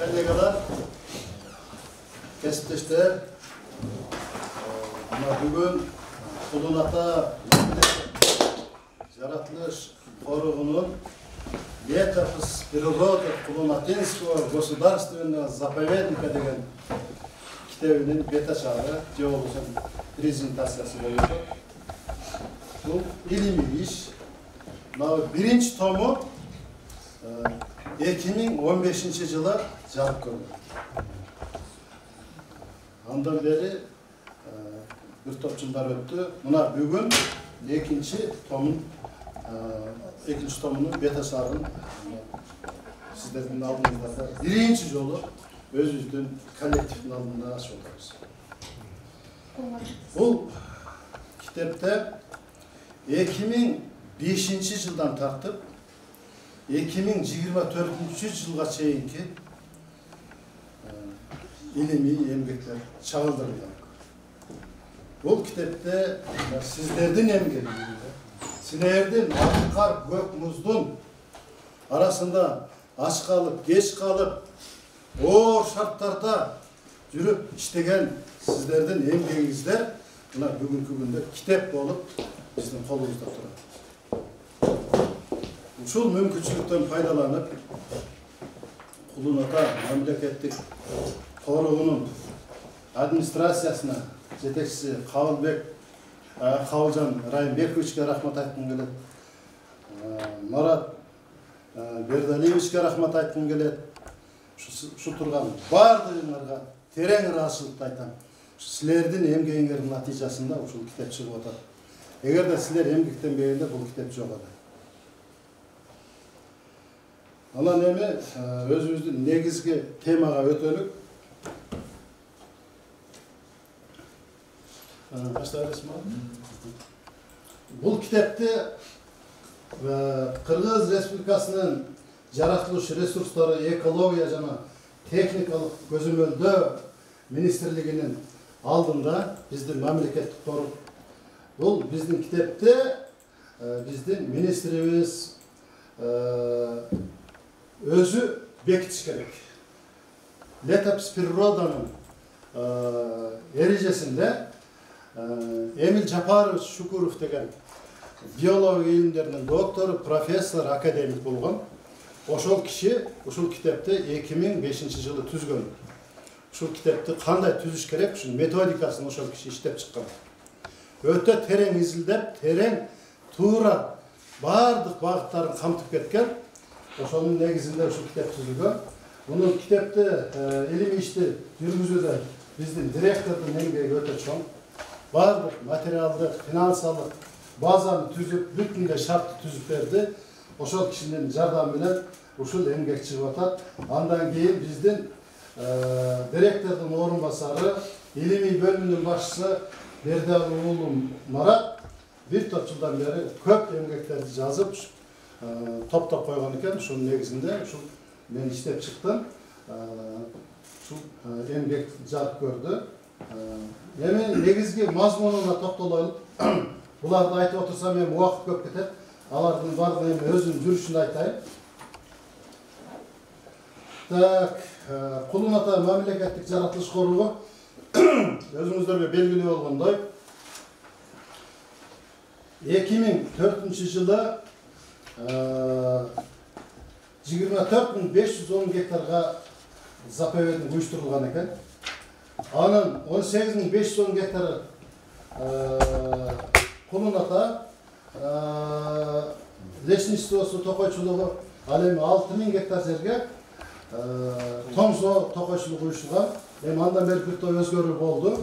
kollegalar, kesipteşler, bugün Kulun Ata Yaratılış Koruğu'nun Летопись природы Kulunatинского государственного заповедника деген kitabının beta çağı, Geolog'un prezentasyası boyunca. Bu ilmi iş. Birinci tomu 2015 yılı жарық көрді. Ondan beri bir top yıllar öttü. Buna bugün ikinci tomunun beta çağının sizlerin aldığınızda birinci yolu özüzdün kolektifin aldığında nasıl oluruz? Bu kitapta 2005 yıldan tartıp 2024 yılga çeyinki ilimi emgekler çağıldırıldı. Bu kitapta sizlerden emgekleri, sizlerden kar, gök, muzdun arasında aç kalıp, geç kalıp, o şartlarda yürüp işlegen sizlerden emgeğinizler buna bugünkü günde kitap olup bizim kolumuzda durur. Şu mümkünçülükten faydalanıp Kulun Ata memleketlik koruğunun administrasyasına жетекçisi Kavılcan Rayınbekoviç'e rahmet aytqım kelет. Marat Berдалиевичке rahmet aytqım kelет. Şu turgan bardığınlarga tereң ыраазычылыкты айтам. Sizlerden emgeğinlerin natijasında uşul kitap çıkıp atar. Eğer de sizler emgektenbegende bu kitap жоқ ады. Ana neme özümüzdün negizgi temaga ötölük. Bu kitapta Kırgız Respublikasının Yaratılış Resursları, Ekologiya jana Teknikалық Көзөмөлдөө Министрлигinin алдында біздің мемлекеттік тору. Бұл біздің kitapta біздің министрimiz özü bekitiş gerek. Летопись природанın ericesinde Emil Japarovich Shukurov деген biologiya ilimlerinin doktoru, professor, akademik bolgan. Oşol kişi uşul kitapta 2005 yılı tüzgön. Uşul kitapta kanday tüzüş gerek, uşul metodikasını oşol kişi işlep çıkkan. Öte tereң izildep, tereң tuğra bardıq bağıtların kamtıp ketken. Oşolun negizinde uşul kitap tüzülgön. Bunun kitapta ilimi işte yürgüzüde bizden direktörden emgeği öte çoğun. Bardıq materialdık, finansallık bazanı tüzüp, bütünle şartlı tüzüp verdi. Oşol kişinin jardamıyla uşul emgek çıkıp atar. Andan keyin bizden direktörden orunbasarı, ilimi bölümünün başçısı Berdalı oğlum Marat bir top yıldan beri köp emgeklerdi жазып топтап қойған екен. Şunun negizinde men işlep çıktım. Şu emgek жарық көрді. Hemen negizgi mazmununa toktoluyup bularda aytып otursam hem uakıp köp keter. Alardın bardığın özün жүрүшүн айтайын. Так, Kulun Ata memleketlik Yaratılış Koruğu özümüzde belgili olğanday 2004 yılı 24.510 hektarga zapovedin uyuşturulgan eken. Anın 18.510 hektarı Kulun Ata leşnistosu tokoyçuluğu alemi 6.000 hektar жерге Tomso tokoyçuluğu uyuşturulgan. Hem andan beri bir toy özgörlük oldu.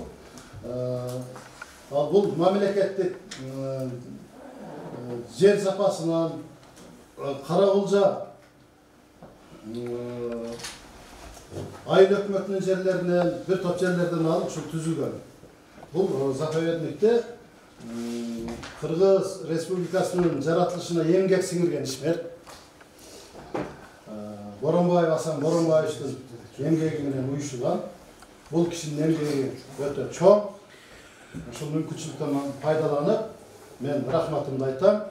Bu memleketlik yer zapasından Karagulca ayın hükümetinin yerlerinden bir top yerlerden alıp şu tüzülgön. Bu zapovednikte Kırgız Respublikasının yaratılışına emgek singirgen işmer. Boronbayev Hasan Boronbayev'in emgeğinden uyuşulan. Bu kişinin emgeği öte çok. Şu mümkünçülükten faydalanıp men rahmatımda aytam.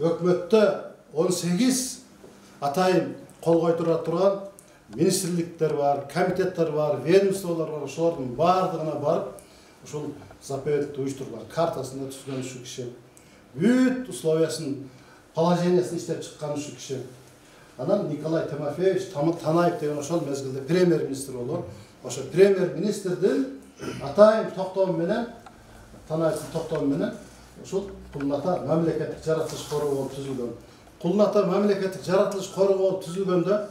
Ökmötte 18 atayım kol koytura turgan министрликтер бар, комитеттер бар, ведомстволар бар, ошолордун баардыгына барып, ошол заповедти уюштурган, картасында түзгөн ушу киши. Бүт условиясын, положениясын иштеп чыккан ушу киши. Анан Николай Тимофеевич Танаев деген ошол мезгилде премьер-министр болот. Ошо премьер-министрдин атайын токтому менен, Танаевдин токтому менен ушул Кулун ата мамлекеттик жаратылыш короо болуп түзүлгөн. Кулун ата мамлекеттик жаратылыш короо болуп түзүлгөндө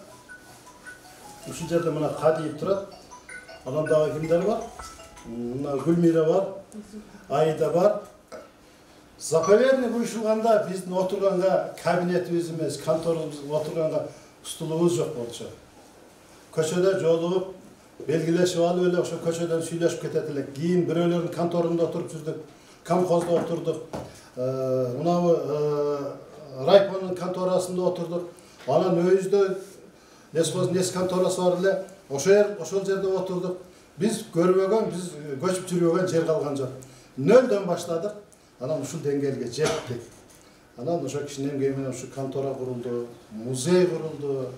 ушул жерде мына Кадиев турат. Анан дагы кимдер бар? Мына Гүлмира бар, Аида бар. Заповедный уюшулганда биздин отурганга кабинетибиз эмес, конторубуз отурганга стулубуз жок болчу. Көчөдө жолугуп, белгилешип алып эле ошо көчөдөн сүйлөшүп кетет элек. Кийин бирөөлөрдүн конторунда отуруп жүрдүк, комхоздо отурдук, мынабы райкомдун конторасында отурдук. Анан өзүдө лесхоздун эски конторасы бар эле, ошол жерде отурдук. Биз көрбөгөн, биз көчүп жүрбөгөн жер калган жок. Нөлдөн баштадык. Анан ушул деңгээлге жеттик. Анан ошо кишинин эмгеги менен ушу контора курулду, музей курулду,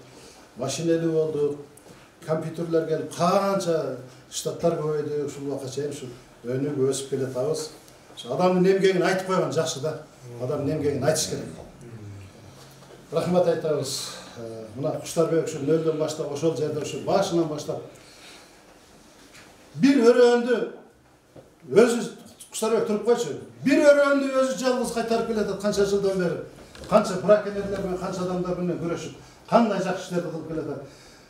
машинелүү болду, компьютерлер келип, канча штаттар көбөйдү, ушул убакка чейин ушу өнүгүп өсүп келатабыз. Адамдын эмгегин айтып койгон жакшы да. Адамдын эмгегин айтыш керек. Рахмат айтабыз. Мына Куштарбек ушу нөлдөн баштап, ошол жерде ушу башынан баштап бир өрөөндү өзү Куштарбек туруп койчу. Бир өрөөндү өзү жалгыз кайтарып келатат канча жылдан бери. Канча браконьерлер менен, канча адамдар менен күрөшүп, кандай жакшы иштерди кылып келатат.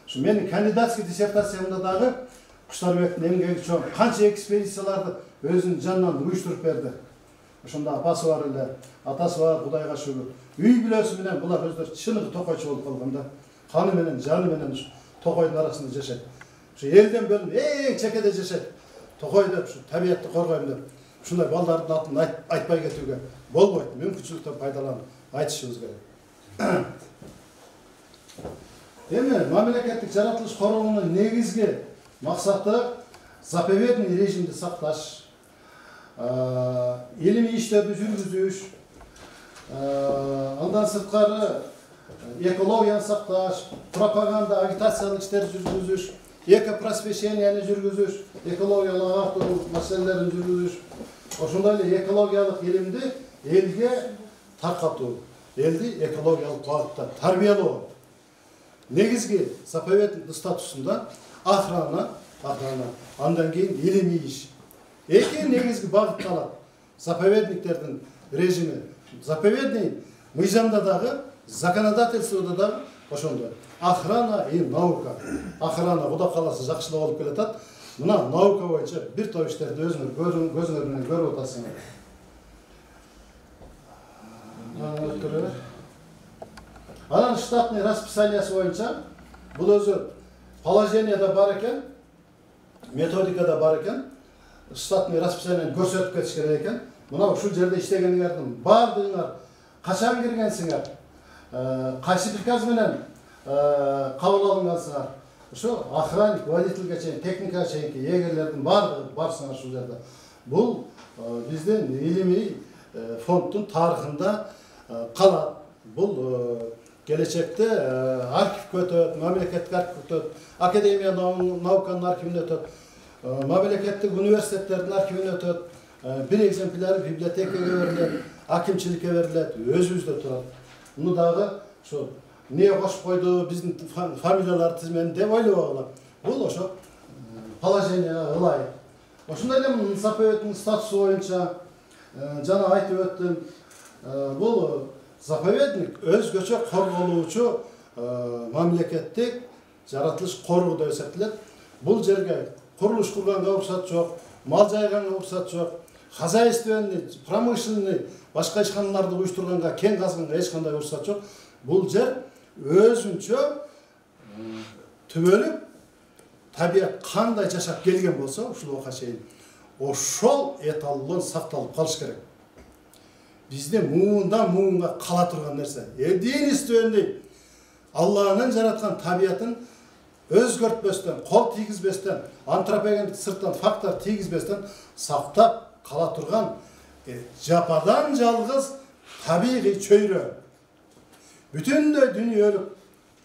Ушу менин кандидатский диссертациямда дагы Куштарбектин эмгеги чоң, канча экспедицияларды өзүнүн жанынан уюштуруп берди. Ошондо апасы бар эле, атасы бар, Кудайга шүгүр. Үй бүлөсү менен булар өздөрү чыныгы токойчу болуп калган да. Каны менен, жаны менен токойдун арасында жашайт. Ушу элден бөлүнүп эң чекеде жашайт. Токой деп, ушу табиятты коргойм деп. Ушундай балдардын атын айтпай кетүүгө болбойт. Мүмкүнчүлүктөн пайдаланып айтышыбыз керек. Эми мамлекеттик жаратылыш короонун негизги максаты заповедный режимди сакташ, илимий иштерди жүргүзүш, андан сырткары экологияны сакташ, пропаганда, агитациялык иштерди жүргүзүш, экопросвещенияны жүргүзүш, экологиялык агартуу маселелерин жүргүзүш, ошондой эле экологиялык илимди элге таркатуу, элди экологиялык багытта тарбиялоо. Негизги заповедный статусунда охрана, андан кийин илимий иш. Эки негизги багытталат. Заповедниктердин режими, заповедный мыйзамда дагы, законодательствода дагы ошондой. Охрана и наука. Охрана Кудай кааласа жакшылап болуп келатат. Мына наука боюнча бир топ иштерди көзүңөр менен көрүп атасыңар. Анан штатный расписаниясы боюнча бул өзү положенияда бар экен, методикада бар экен. Штатный расписанияны көрсөтүп кетиш керек экен. Мына ушул жерде иштегениңердин баардыгыңар качан киргенсиңер, кайсы приказ менен кабыл алынгансыңар. Ошо охранник, водительге чейин, техникага чейинки эгерлердин баардыгы барсыңар ушул жерде. Бул биздин илимий фонддун тарыхында калат. Бул келечекте архивге өтөт, мамлекеттик архивге өтөт, академия науканын архивине өтөт, мамлекеттик университеттердин архивине өтөт. Бир экземпляр библиотекага берилет, акимчиликке берилет, өзүбүздө турат. Муну дагы ошо эмне кошуп койду, биздин фамилиялар тизмени деп ойлобогула. Бул ошо положенияга ылайык. Ошондой эле заповедтин статусу боюнча жана айтып өттүм. Бул заповедник өзгөчө корголуучу мамлекеттик жаратылыш коруу деп эсептелет. Бул жерге курулуш курганга уруксат жок, мал жайганга уруксат жок, хозяйственный, промышленный, башка ишканаларды уюштурганга, кен казганга эч кандай уруксат жок. Бул жер өзүнчө түбөлүп, табият кандай жашап келген болсо, ушул убакка чейин ошол эталон сакталып калыш керек. Бизде муундан муунга кала турган нерсе. Единственный Алланын жараткан табиятын өзгөртпөстөн, кол тийгизбестен, антропогендик сырттан фактор тийгизбестен сактап кала турган жападан жалгыз табигый чөйрө. Бүтүндөй дүйнөлүк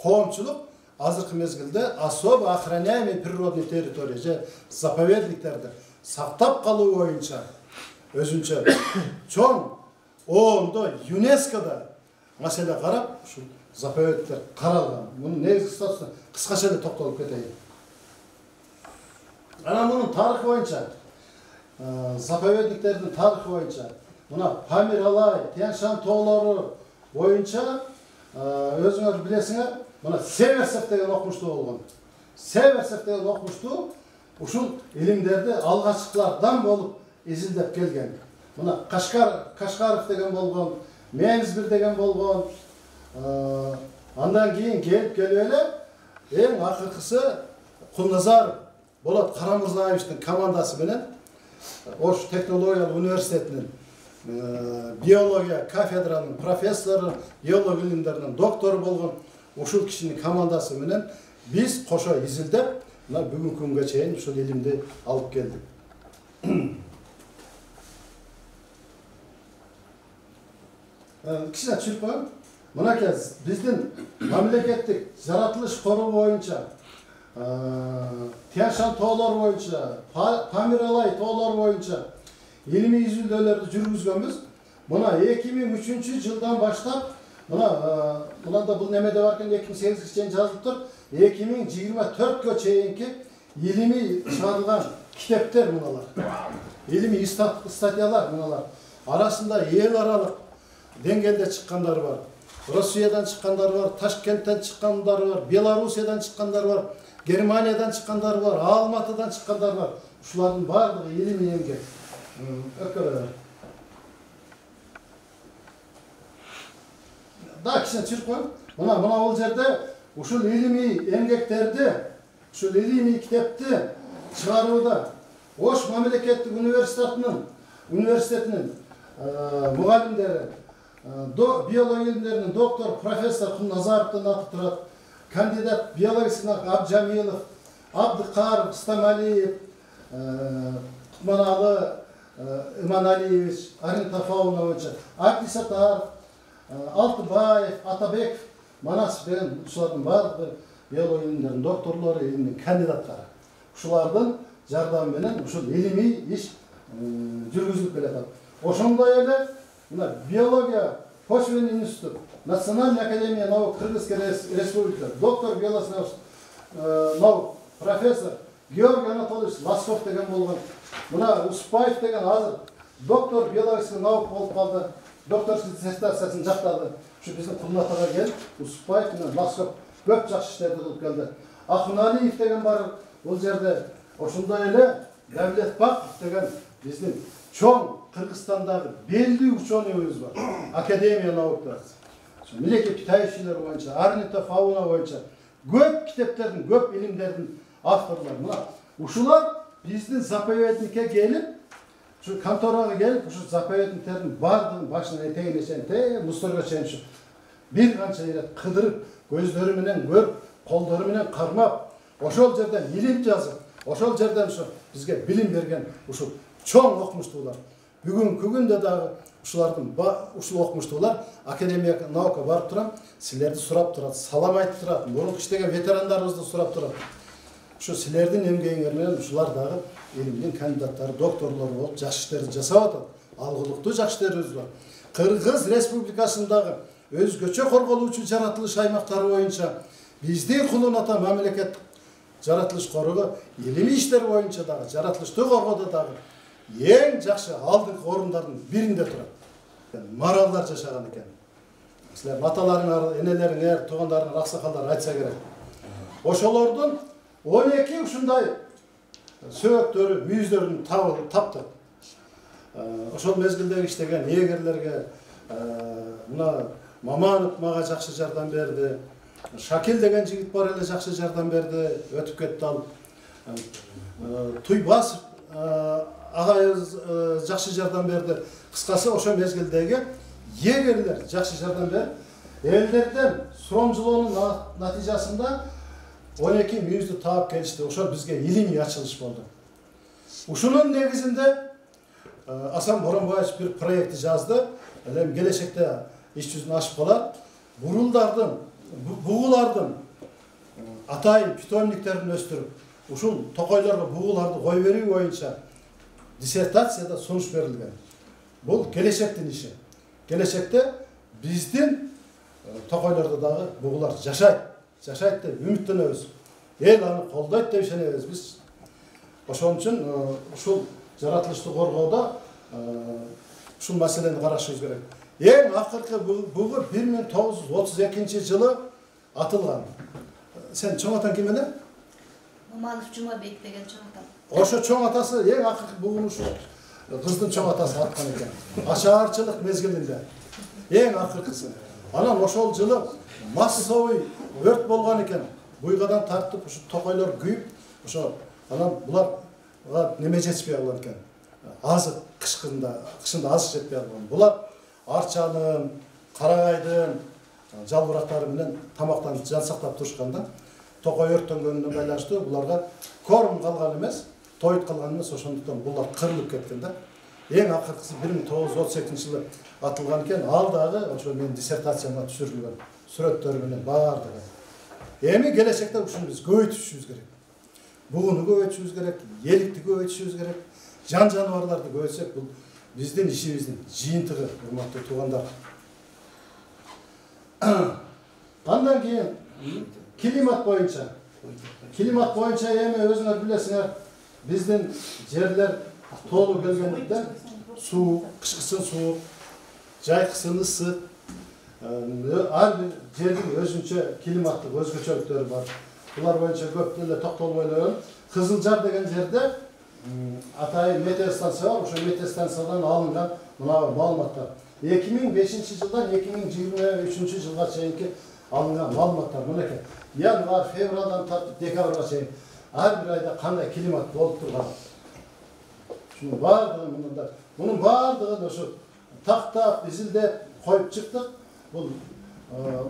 коомчулук азыркы мезгилде особо охраняемый природный территория же заповедниктерди сактап калуу боюнча өзүнчө чоң оондо ЮНЕСКОда маселе карап ушул заповедниктер каралган. Мунун негизги статусуна кыскача эле токтолуп кетейин. Анан мунун тарыхы боюнча заповедниктердин тарыхы боюнча мына Памир Алай, Тянь-Шань тоолору боюнча өзүңөр билесиңер, мына Северцев деген окумуштуу болгон. Северцев деген окумуштуу ушул илимдерди алгачкылардан болуп изилдеп келген. Мына Кашкаров деген болгон, Мензбир деген болгон. Андан кийин келип эле эң акыркысы Кулназаров Болот Карамырзаевичтин командасы менен Ош технологиялык университетинин биология кафедранын профессору, биология илимдеринин доктору болгон ушул кишинин командасы менен биз кошо изилдеп, мына бүгүнкү күнгө чейин ушул илимди алып келдик. Кичине түшүрүп коеюн. Мынакей биздин мамлекеттик жаратылыш кору боюнча, Тянь-Шань тоолору боюнча, Памир Алай тоолору боюнча илимий изилдөөлөрдү жүргүзгөнбүз. Мына 2003 жылдан баштап, мынанда бул немеде бар экен 2008 чейин жазылып тур, 2024 чейинки илимий чыгарылган китептер мыналар. Илимий статьялар мыналар. Арасында эл аралык деңгээлде чыккандары бар. Россиядан чыккандары бар, Ташкенттен чыккандары бар, Белоруссиядан чыккандары бар, Германиядан чыккандары бар, Алматыдан чыккандары бар. Ушулардын баардыгы илимий эмгек. Да, кичине түшүрүп коеюн. Мына бул жерде ушул илимий эмгектерди, ушул илимий китепти чыгарууда Ош мамлекеттик университетинин мугалимдери, биология илимдеринин доктор, профессор Кулназаровдун аты турат, кандидат биологиясына Абджамилов, Абдыкаров, Стамалиев, Кутманалы Иманалиевич, Аринтофауна боюнча, Акбисатаров, Алтыбаев, Атабеков, Манасов деген ушулардын баардыгы биология илимдеринин докторлору, илимдин кандидаттары. Ушулардын жардамы менен ушул илимий иш жүргүзүлүп келатат. Ошондой эле мына биология почвенный институт, Национальная академия наук Кыргызской республики, доктор биологических наук, профессор Георгий Анатольевич Ласков деген болгон. Мына Успаев деген азыр доктор биологических наук болуп калды. Докторский диссертациясын жактады. Ушу биздин Кулнатага келип, Успаев менен Ласков көп жакшы иштерди кылып келди. Ахуналиев деген бар, бул жерде ошондой эле Давлетбаков деген биздин чоң Кыргызстандагы белгилүү ученыйыбыз бар. Академия науктар. Милекет питающийлер боюнча, орнитофауна боюнча көп китептердин, көп илимдердин авторлору. Мына ушулар биздин заповедникке келип, ушу конторага келип, ушу заповедниктердин баардыгын башынан этегине чейин, мусорго чейин бир канча ирет кыдырып, көздөрү менен көрүп, колдору менен кармап, ошол жерден илим жазып, ошол жерден ушу бизге билим берген ушул чоң окумуштуулар. Бүгүнкү күндө дагы ушул окумуштуулар академия наука барып турам, силерди сурап турат, салам айтып турат, мурунку иштеген ветерандарыбызды сурап турат. Ушу силердин эмгегиңер менен ушулар дагы илимдин кандидаттары, докторлору болуп жакшы иштерди жасап атат. Алгылыктуу жакшы иштерибиз бар. Кыргыз республикасындагы өзгөчө корголуучу жаратылыш аймактары боюнча биздин Кулун Ата мамлекеттик жаратылыш коргоо илимий иштер боюнча дагы, жаратылышты коргоодо дагы эң жакшы алдыңкы орундардын биринде турат. Маралдар жашаган экен. Силер аталарыңар, энелериңер, туугандарыңар, аксакалдар айтса керек. Ошолордун 12 ушундай сөөктөрү, мүйүздөрүн тапты. Ошол мезгилдеги иштеген эгерлерге мына Маманов мага жакшы жардам берди. Шакил деген жигит бар эле жакшы жардам берди, өтүп кетти ал. Туйбасов агайыбыз жакшы жардам берди. Кыскасы ошол мезгилдеги эгерлер жакшы жардам берип, элдерден суромжулоонун натыйжасында 12 мүйүздү таап келишти. Ошол бизге илимий ачылыш болду. Ушунун негизинде Асан Боронбаевич бир проекти жазды. Эми келечекте иш жүзүн ашып калат. Бугулардын атайын питомниктерин өстүрүп, ушул токойлорго бугуларды кой берүү боюнча диссертацияда сунуш берилген. Бул келечектин иши. Келечекте биздин токойлордо дагы бугулар жашайт деп үмүттөнөбүз. Эл аны колдойт деп ишенебиз биз. Ошон үчүн ушул жаратылышты коргоодо ушул маселени карашыбыз керек. Эң акыркы бугу 1932 жылы атылган. Сен чоң атаң ким эле? Маманов Жумабек деген чоң атам. Ошо чоң атасы эң акыркы бугуну ушул кыздын чоң атасы аткан экен. Ашаарчылык мезгилинде. Эң акыркысы. Анан ошол жылы массовый өрт болгон экен. Буйгадан тартып ушу токойлор күйүп, ошо анан буларга неме жетишпей калган экен. Азык кышында азык жетпей калган. Булар арчанын, карагайдын жалбырактары менен тамактанып жан сактап турушканда токой өрттөнгөнүнө байланыштуу буларга корм калган эмес, тойут калган эмес, ошондуктан булар кырылып кеткен да. Эң акыркысы 1932 жылы атылган экен. Ал дагы ошо менин диссертацияма түшүрүлгөн сүрөттөр менен баардыгы. Эми келечекте ушуну биз көбөйтүшүбүз керек. Бугуну көбөйтүшүбүз керек, эликти көбөйтүшүбүз керек. Жан жаныбарларды көбөйтсөк бул биздин ишибиздин жыйынтыгы, урматтуу туугандар. Андан кийин климат боюнча эми өзүңөр билесиңер, биздин жерлер тоолуу келгендиктен суук, кышкысын суук, жайкысын ысык, ар бир жердин өзүнчө климаттык өзгөчөлүктөрү бар. Булар боюнча көп деле токтолбой элем. Кызылжар деген жерде атайын метеостанция бар. Ошо метеостанциядан алынган мына маалыматтар 2005 жылдан 2023 жылга чейинки алынган маалыматтар мынакей. Январь, февралдан тартып декабрга чейин ар бир айда кандай климат болуп турган. Шунун баардыгын ошо тактап, изилдеп коюп чыктык. Бул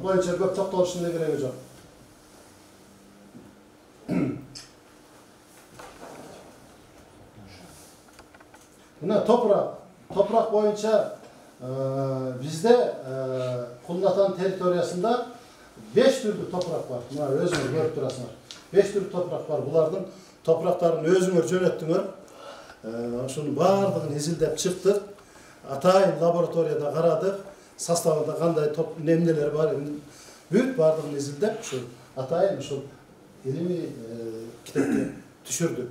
боюнча көп токтолуштун кереги жок. Мына топурак боюнча бизде Кулнатан территориясында 5 түрдүү топурак бар. Мына өзүңөр көрүп турасыңар. 5 түрдүү топурак бар. Булардын топурактарын өзүңөр жөнөттүңөр. Ошонун баардыгын изилдеп чыктык. Атайын лабораторияда карадык. Составында кандай немнелер бар, бүт баардыгын изилдеп, ушу атайын ушул илимий китепке түшүрдүк.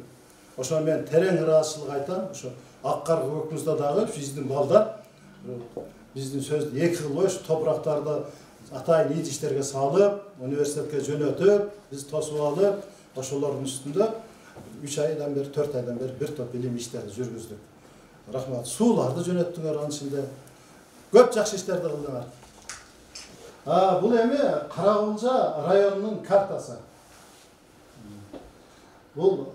Ошо мен терең ыраазычылык айтам, ошо Аккар көкүбүздө дагы биздин балдар биздин сөздү 2 жыл бою топурактарды атайын идиштерге салып, университетке жөнөтүп, биз тосуп алып, ошолордун үстүндө 3 айдан бери, 4 айдан бери бир топ илим иштерди жүргүздүк. Рахмат. Сууларды жөнөттүңөр анын ичинде. Көп жакшы иштерди кылдыңар. Бул эми Каракулжа районунун картасы. Бул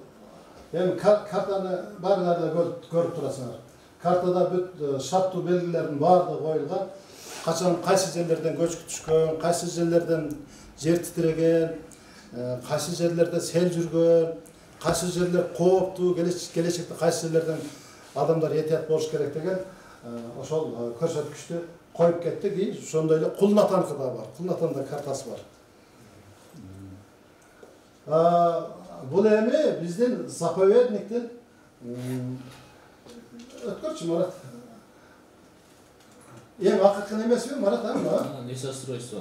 эми картаны баарыңар да көрүп турасыңар. Картада бүт шарттуу белгилердин баардыгы коюлган. Качан кайсы жерлерден көчкү түшкөн, кайсы жерлерден жер титиреген, кайсы жерлерде сел жүргөн, кайсы жерлер кооптуу, келечекте кайсы жерлерден адамдар этият болуш керек деген ошол көрсөткүчтү коюп кеттик. Ошондой эле Кулнатанкы да бар. Кулнатанда картасы бар. Бул эми биздин заповедниктин өткөрчү Марат. Эң акыркы немеси Марат, Лесостройство.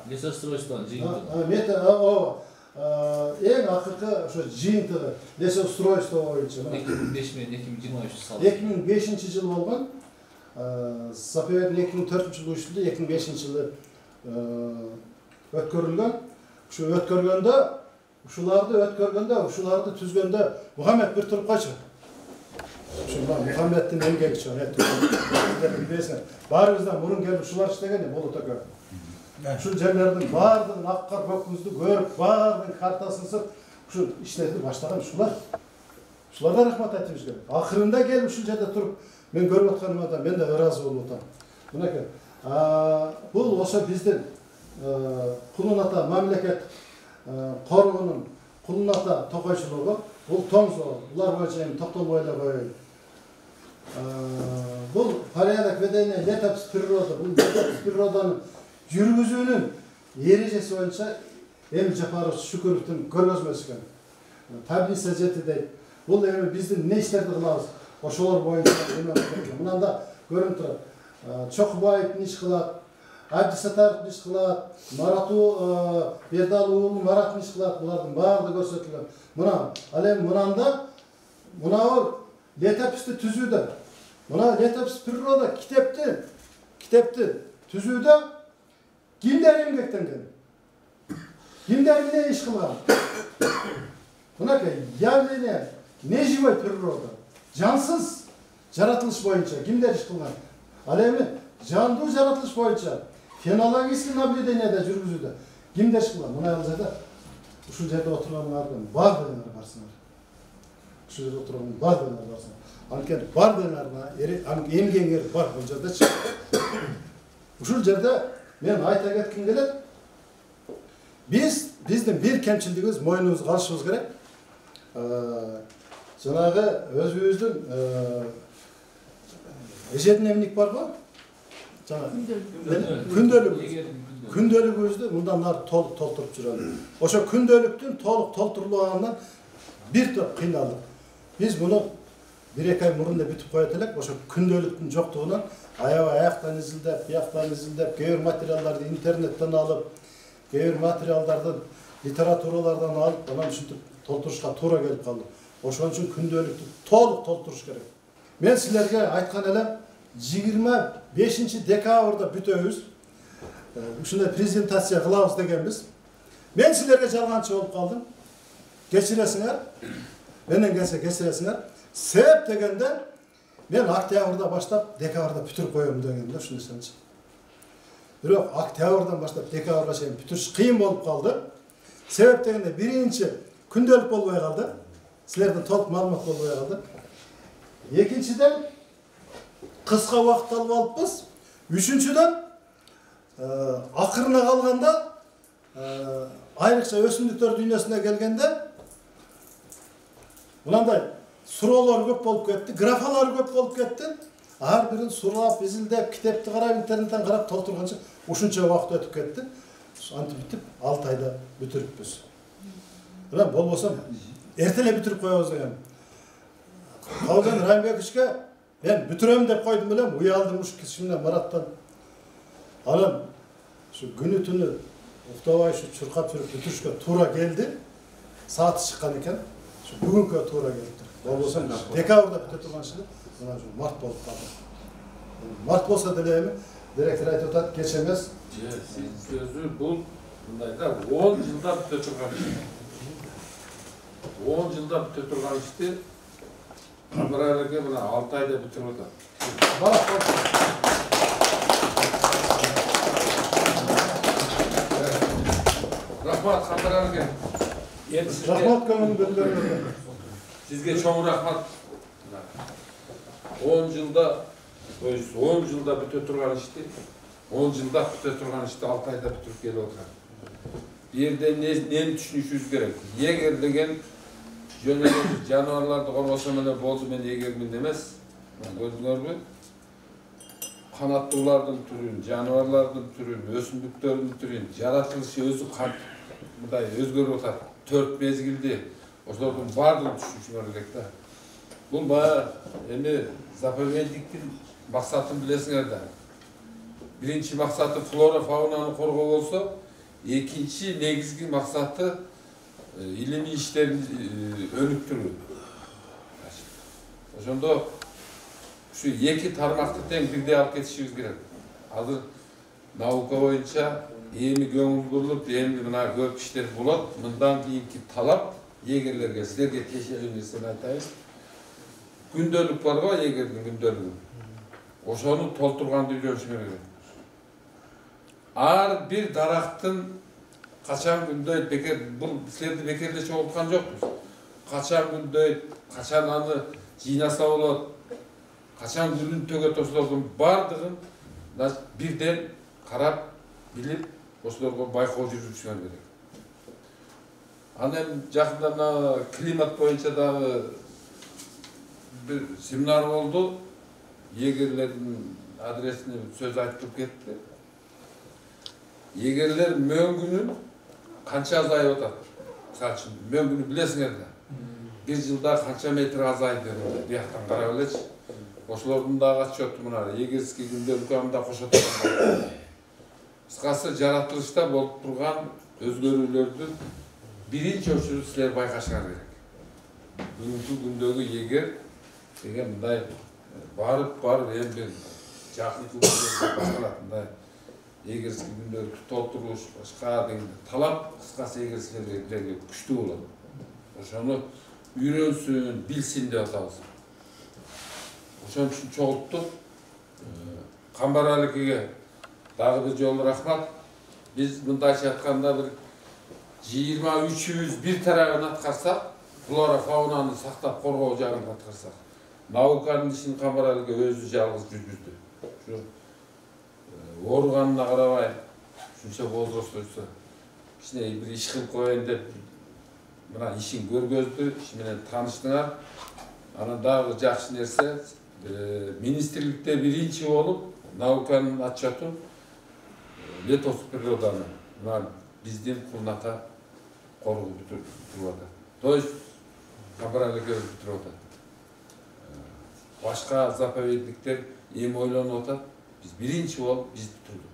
Лесостройство жыйынтыгы. Эң акыркы ошо жыйынтыгы лесостройство боюнча 2005 менен 2023 сал. 2005 жылы болгон. Заповедник 2004 жылы учурду 2005 жылы өткөрүлгөн. Ушу ушуларды түзгөндө Мухаммед бир туруп койчу. Мухаммедтин эмгеги чоң. Баарыбыздан мурун келип ушулар иштеген Болот ака. Ушул жерлердин баардыгын Аккар көкүбүздү көрүп, баардыгын картасын сып, ушул иштерди баштаган ушулар. Ушуларга рахмат айтыбыз керек. Акырында келип ушул жерде туруп, мен көрүп атканыма да мен да ыраазы болуп атам. Мынакей. Бул ошо биздин Кулната мамлекет коргоонун Кулната токойчулугу, бул тоңзоо. Булар боюнча эми токтолбой эле коеюн. Бул порядок ведения летопись природы. Бул летопись природанын жүргүзүүнүн эрежеси боюнча Emil Japarovich Shukurov'tun көргөзмөсү экен. Таблица жети дейт. Бул эми биздин не иштерди кылабыз? Ошолор боюнча мынанда көрүнүп турат. Чокубаев иш кылат, Абдисатаров иш кылат, Марату Бердал уулу Марат иш кылат. Булардын баардыгы көрсөтүлгөн. Мына ал эми мынанда мына летописти түзүүдө. Мына летопис природа китепти түзүүдө кимдер эмгектенген? Кимдер эмне иш кылган? Мынакей явление неживой природа. Жансыз жаратылыш боюнча кимдер иш кылган? Ал эми жандуу жаратылыш боюнча фенологический наблюдениеде жүргүзүүдө кимдер иш кылган? Мына ал жерде ушул жерде отурганлардын баардыгына барсыңар. Ушул жерде отурган баардыгына барсыңар. Анткени баардыгына эмгеңер бар бул жердечи. Ушул жерде мен айта кетким келет. Биздин бир кемчилигибиз мойнубузга алышыбыз керек. Жанагы өзүбүздүн ежедневник барбы? Жана күндөлүгүбүздү мындан ары толук толтуруп жүрөлү. Ошо күндөлүктүн толук толтурулганынан бир топ кыйналдык. Биз муну 1-2 ай мурун бүтүп коет элек. Ошо күндөлүктүн жоктугунан аябай аяктан изилдеп, бияктан изилдеп, кээ бир материалдарды интернеттен алып, кээ бир материалдардын литературалардан алып, анан ушинтип толтурушка туура келип калды. Ошон үчүн күндөлүктү толук толтуруш керек. Мен силерге айткан элем 25 декабрда бүтөбүз. Ушундай презентация кылабыз дегенбиз. Мен силерге жалганчы болуп калдым. Кечиресиңер. Менден келсе кечиресиңер. Себеп дегенде мен октябрда баштап декабрда бүтүрүп коем дегенде ушундай санчы. Бирок октябрдан баштап декабрга чейин бүтүрүш кыйын болуп калды. Себеп дегенде биринчи күндөлүк болбой калды. Силерден толук маалымат болбой калды. Экинчиден кыска убакыт алып алыппыз. Үчүнчүдөн акырына калганда айрыкча өсүмдүктөр дүйнөсүнө келгенде мынандай суроолор көп болуп кетти, графалар көп болуп кетти. Ар бирин сурап, изилдеп, китепти карап, интернеттен карап толтурганча ушунча убакыт өтүп кетти. Антип бүтүп 6 айда бүтүрүппүз. Мына болбосо эртеле бүтүрүп коебуз деген. Калган Райымбековичке мен бүтүрөм деп койдум элем, уялдым уш кишимден Мараттан. Анан ушу күнү түнү уктабай ушу чуркап жүрүп бүтүрүшкө туура келди. Сааты чыккан экен. Ушу бүгүнкү туура келиптир. Болбосо декабрда бүтө турганчы мына ушу март болуп калды. Март болсо деле эми директор айтып атат, кеч эмес. Сиз сөзү бул мындай да 10 жылда бүтө турган иш. 10 жылда бүтө турган ишти Камбаралерге мына 6 айда бүтүрүп атат. Рахмат Камбаралерге. Рахмат көңүл билдирген. Sizge çoğun rahmat. 10 жылда, 10 жылда бүтө турган ишти, 10 жылда бүтө турган ишти 6 айда бүтүрүп келип отурат. Bir yerde neni düşünüşümüz gerek. Yeger деген жөн эле жаныбарларды коргосом эле болду, мен егермин эмес. Көрдүңөрбү? Канаттуулардын түрүн, жаныбарлардын түрүн, өсүмдүктөрдүн түрүн, жаратылышы өзү мындай өзгөрүп атат. 4 мезгилди ошолордун баардыгын түшүнүшүңөр керек да. Бул баягы эми заповедниктин максатын билесиңер да. Биринчи максаты флора фаунаны коргоо болсо, экинчи негизги максаты илимий иштерин өнүктүрүү. Ошондо ушу эки тармакты тең бирдей алып кетишибиз керек. Азыр наука боюнча эми көңүл бурулуп, эми мына көп иштер болот. Мындан кийинки талап егерлерге, силерге тиешелүү нерсени айтайын. Күндөлүк барбы, егердин күндөлүгү. Ошону толтурганды үйрөнүшүңөр керек. Ар бир дарактын качан күндөйт, бекер бул силерди бекерде чогулткан жокпуз. Качан күндөйт, качан аны жыйнаса болот, качан гүлүн төгөт, ошолордун бардыгын бирден карап, билип, ошолорго байкоо жүргүзүшүңөр керек. Анан жакында климат боюнча дагы bir семинар болду. Егерлердин адресине сөз айтып кетти. Егерлер мөңгүнүн kança azayıp atat. Misal üçün, men bunu bilesiňer de. Bir yılda kança metr azaydı der. Biyaktan qarap eleç. Oşolordun da açyottu muna. Egerski gündeliklerinde koşatdı. Kıskası jaratılışta bolup turgan özgörүүлөрдү birinci ölçüdü sizler baykaşınar gerek. Bugünkü gündögü yeger degen mындай barıp hem bir jakınçılık başkalatындай egerski gündögü толтуруш başka деген talap kıskası egerskilerge күчтүү болот. Oşonu үйрөнсүн, bilsin деп атабыз. Ошон үчүн чогулттук. Камбар алыкеге дагы bir жолу рахмат. Biz mındayça yatkanda bir 23'üz bir tarafını atkarsak, flora faunanı saktap korgoo jagын atkarsak, naukanın işini Kambar Alıke özü жалгыз жүргүздү. Şu oruganına karabay, şunça bozdursa, kişine bir iş kılıp koyayım dep, mına işin görgözdü, işimene tanıştılar. Ana dagı jakşı nerse, ministrlikte birinci olup, naukanın atçatı, Letos prirodаны, биздин кулната коргоп туруп атат. То есть Камбар Алыке бүтүрүп атат. Башка заповедниктер эми ойлонуп атат. Биз биринчи болуп биз бүтүрдүк.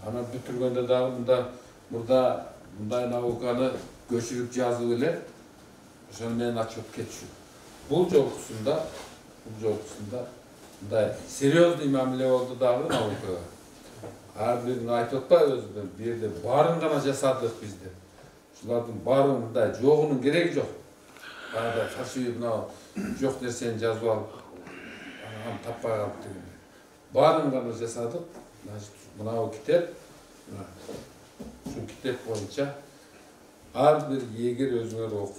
Ана бүтүргөндө дагы мурда мындай науканы көчүрүп жазып эле ошону менен отчет кетишүү. Бул жолкусунда мындай серьезный мамиле болду дагы наукага. Her birini ayıp atpay özünden, bir yerde barın gana jasadık bizde. Şulardın barın mınday, joğunun gerek yok. Bana da taşıyıp yok nerseni жазып alıp, anam tappay alıp degende. Barın gana jasadık, mınau kitep, şu kitep boyunca her bir yeger özüňer oku.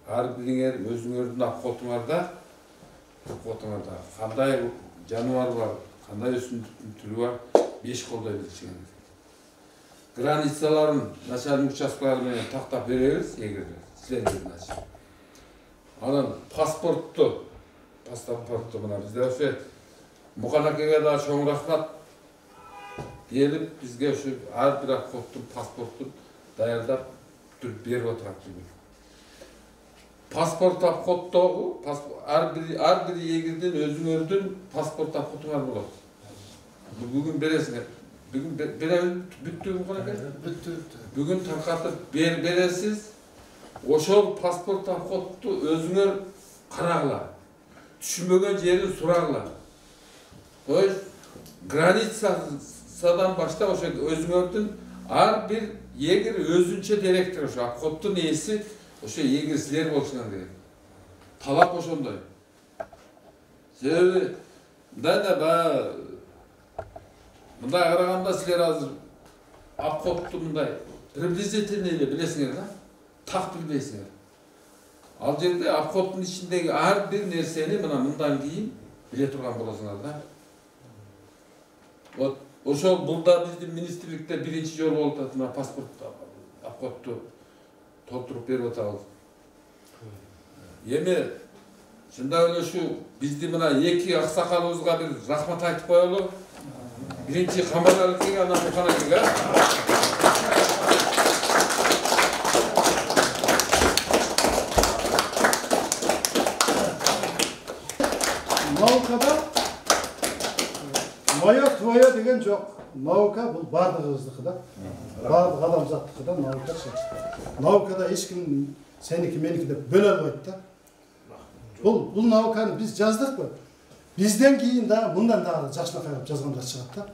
Her biriňer özüňerdiň apkotuňarda, kanday januar var, kanday ösümdüktün türü var, 5 kolda bilişken. Granitsaların начальник участкалары менен тактап беребиz, эгерде силер бериңиз. Анан паспортту мына бизде ошо Муканакеге да чоң рахмат. Келип бизге ошо ар бир кодтун паспортун даярдап туруп берип отурат. Паспорт апкоттогу ар бир эгердин өзүңөрдүн паспорт апкотуңар болот. Bugün beresine, bugün büttü mü kadar? Büttü. Bugün tarkatып beresiz, oşol pasporttan kodtu özüňer karagla, düşünmögen jerin suragla. Oy, granitsadan başta oşo özüňerdiň ar bir yeger özünçe direktir oşo, kodtun esi oşo yeger siler boluşuňar gerek. Talap oşondoy. Sebebi, da мындай караганда силер азыр апкотту мындай приблизительно эле билесиңер да, так билбейсиңер. Ал жерде апкоттун ичиндеги ар бир нерсени мындан кийин биле турган болосуңар да. Вот ошол бул да биздин министрликте биринчи жолу болуп атат, мына паспорт апкотту толтуруп берип атабыз. Эми чындап эле ушу биздин мына эки аксакалыбызга бир рахмат айтып коелу. Birinci Kambar Alıke'ye, ana Mukanake'ye. Naukada maya tuaya degen yok. Nauka bu bardığımızdaki da. Bardık adamzattıkı da nauka şey. Naukada hiç kim seniki meniki de böyle koydu da. Bu naukanı biz yazdık mı? Bizden keyin daha bundan daha jaşına kayıp жазгандар чыгат да.